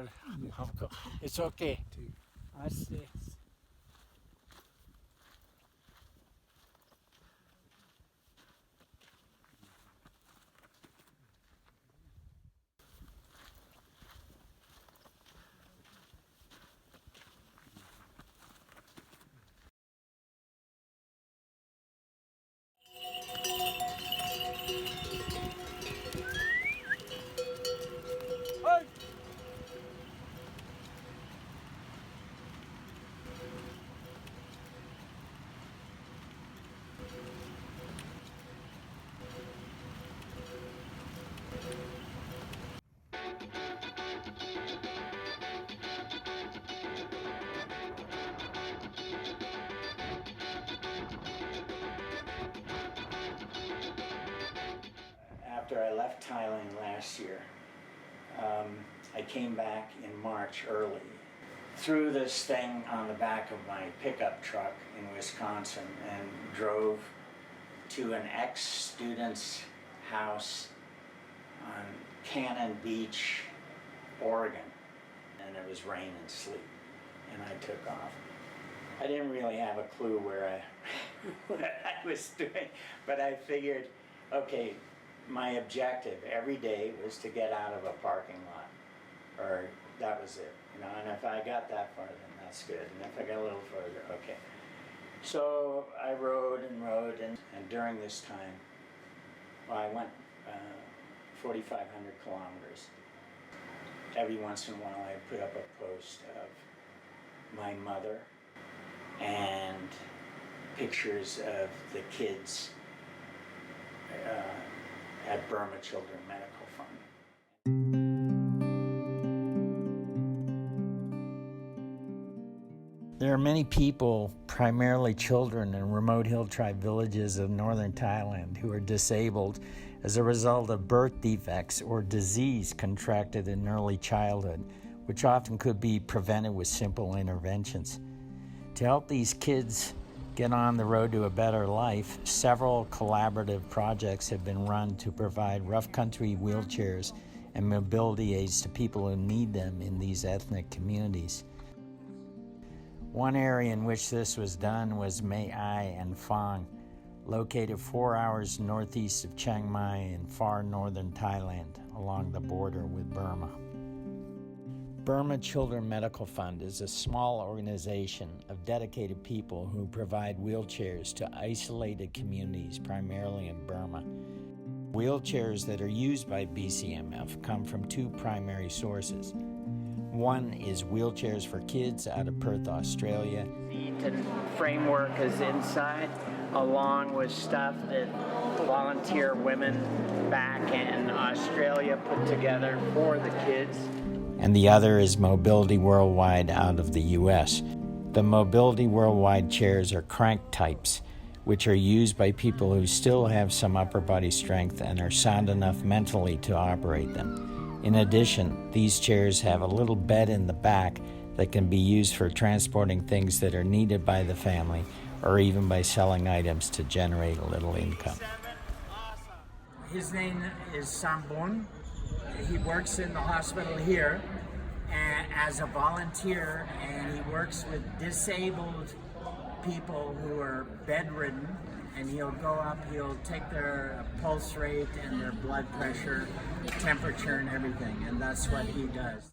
और हमको it's okay. I see. After I left Thailand last year, I came back in March early. Threw this thing on the back of my pickup truck in Wisconsin and drove to an ex-student's house on Cannon Beach, Oregon. And it was rain and sleet, and I took off. I didn't really have a clue where what I was doing, but I figured, okay, my objective every day was to get out of a parking lot, or that was it, you know, and if I got that far, then that's good, and if I got a little further, okay. So I rode and rode, and during this time, well, I went 4,500 kilometers. Every once in a while I put up a post of my mother and pictures of the kids at Burma Children Medical Fund. There are many people, primarily children in remote hill tribe villages of northern Thailand, who are disabled as a result of birth defects or disease contracted in early childhood, which often could be prevented with simple interventions. To help these kids get on the road to a better life, several collaborative projects have been run to provide rough country wheelchairs and mobility aids to people who need them in these ethnic communities. One area in which this was done was Mae Ai and Phang, located 4 hours northeast of Chiang Mai in far northern Thailand, along the border with Burma. Burma Children Medical Fund is a small organization of dedicated people who provide wheelchairs to isolated communities, primarily in Burma. Wheelchairs that are used by BCMF come from two primary sources. One is wheelchairs for kids out of Perth, Australia. The framework is inside, along with stuff that volunteer women back in Australia put together for the kids. And the other is Mobility Worldwide out of the U.S. The Mobility Worldwide chairs are crank types, which are used by people who still have some upper body strength and are sound enough mentally to operate them. In addition, these chairs have a little bed in the back that can be used for transporting things that are needed by the family, or even by selling items to generate a little income. His name is Sambon. He works in the hospital here as a volunteer, and he works with disabled people who are bedridden, and he'll go up, he'll take their pulse rate and their blood pressure, temperature and everything, and that's what he does.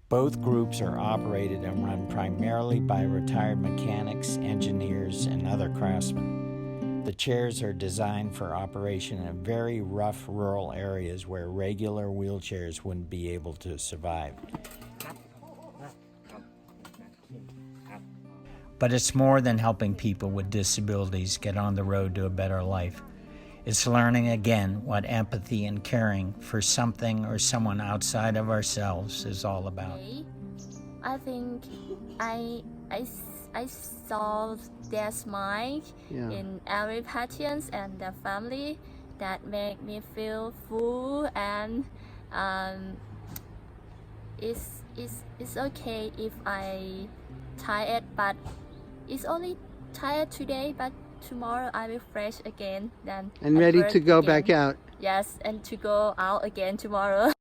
Both groups are operated and run primarily by retired mechanics, engineers, and other craftsmen. The chairs are designed for operation in very rough rural areas where regular wheelchairs wouldn't be able to survive. But it's more than helping people with disabilities get on the road to a better life. It's learning again what empathy and caring for something or someone outside of ourselves is all about. I think I saw their smile in every patient and their family that make me feel full, and it's okay if I tired, but it's only tired today, but tomorrow I will fresh again then and ready to go back out. Yes, and to go out again tomorrow.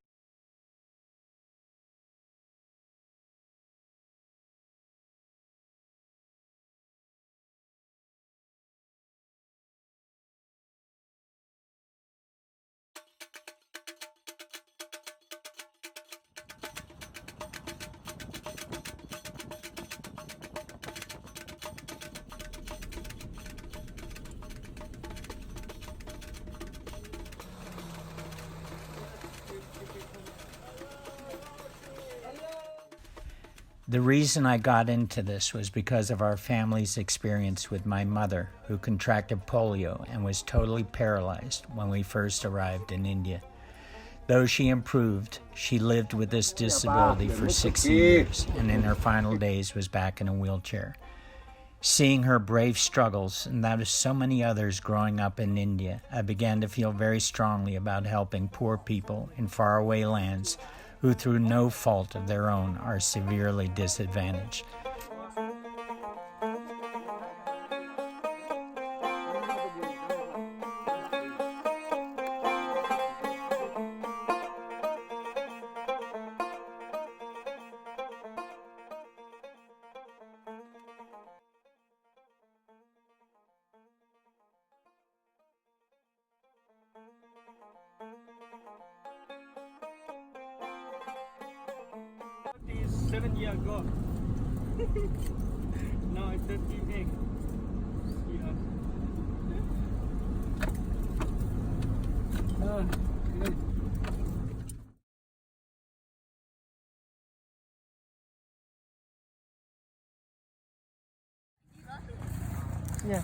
The reason I got into this was because of our family's experience with my mother, who contracted polio and was totally paralyzed when we first arrived in India. Though she improved, she lived with this disability for 60 years and in her final days was back in a wheelchair. Seeing her brave struggles, and that of so many others growing up in India, I began to feel very strongly about helping poor people in faraway lands who through no fault of their own are severely disadvantaged. Seven years ago. Now it's 38 years. Yeah.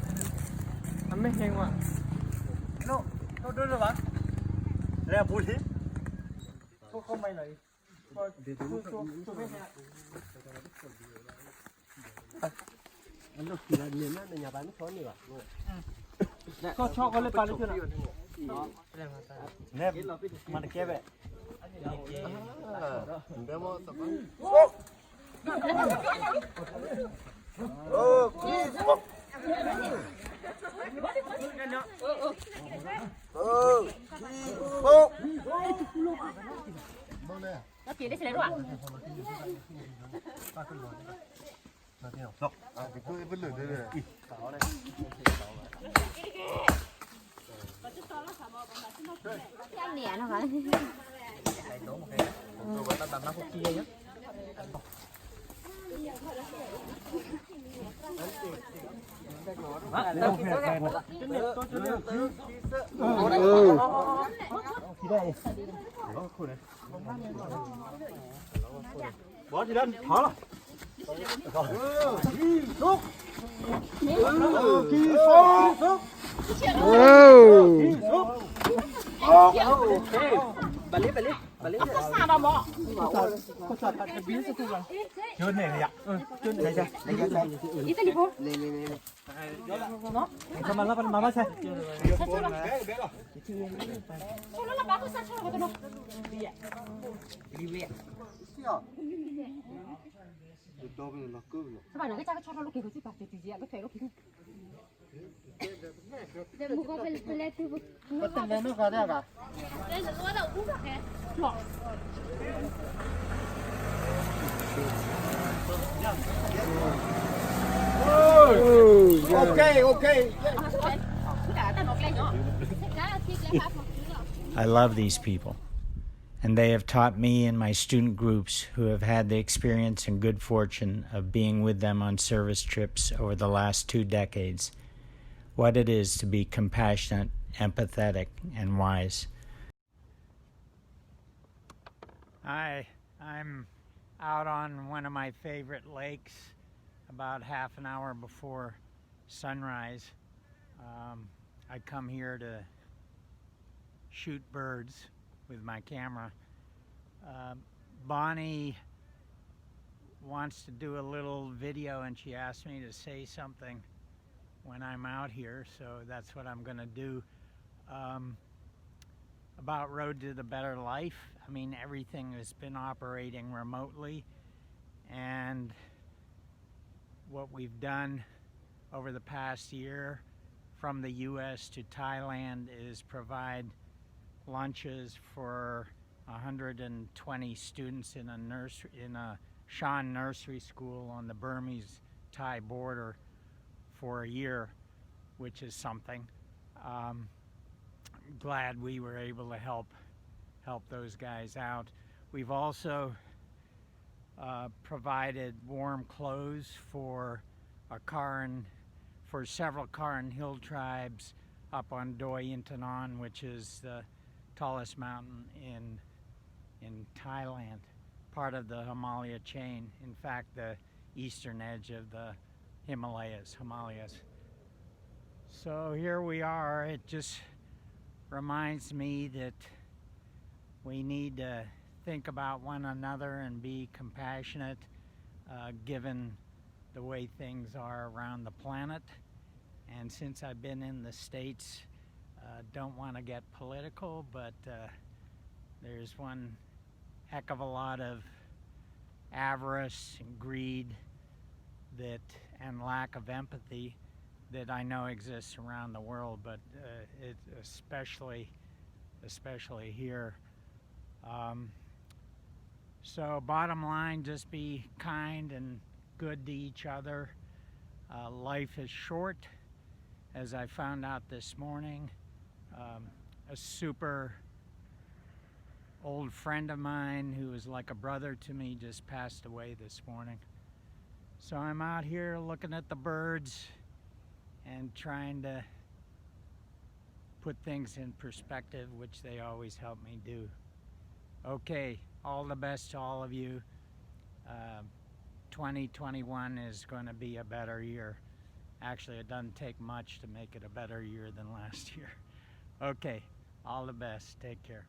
I'm making one. No, no, do what? Lea puli. Không may lại. Cho con lên lên chưa nào? Nè, mà được kia vậy. Nó kia đấy sẽ lấy rồi. Cái nè nó phải. Bỏ gì lên, thở rồi. Sao đâu mà. Chưa này ạ. Chưa này chưa. Ít đi phố. Nó mà xe. Cho nó là bác sao cho nó. Các bạn nói cái cha cho nó lúc kia có gì cả thì gì cái phải lúc kia. Đừng có phải lấy thứ. Có tên lên nó có đấy à? Đây là nó đâu cũng được kìa. Okay. I love these people, and they have taught me and my student groups who have had the experience and good fortune of being with them on service trips over the last 2 decades what it is to be compassionate, empathetic, and wise. Hi, I'm out on one of my favorite lakes about half an hour before sunrise. I come here to shoot birds with my camera. Bonnie wants to do a little video and she asked me to say something when I'm out here, so that's what I'm gonna do. About Road to the Better Life, I mean, everything has been operating remotely, and what we've done over the past year from the US to Thailand is provide lunches for 120 students in a Shan nursery school on the Burmese-Thai border for a year, which is something. I'm glad we were able to help those guys out. We've also provided warm clothes for several Karan Hill tribes up on Doi Intanon, which is the tallest mountain in Thailand. part of the Himalaya chain. In fact, the eastern edge of the Himalayas. So here we are. It just reminds me that we need to think about one another and be compassionate given the way things are around the planet. And since I've been in the States, don't want to get political, but there's one heck of a lot of avarice and greed and lack of empathy that I know exists around the world, but it's especially here. So bottom line, just be kind and good to each other. Life is short, as I found out this morning. A super old friend of mine who was like a brother to me just passed away this morning. So I'm out here looking at the birds and trying to put things in perspective, which they always help me do. Okay, all the best to all of you. 2021 is going to be a better year. Actually, it doesn't take much to make it a better year than last year. Okay, all the best. Take care.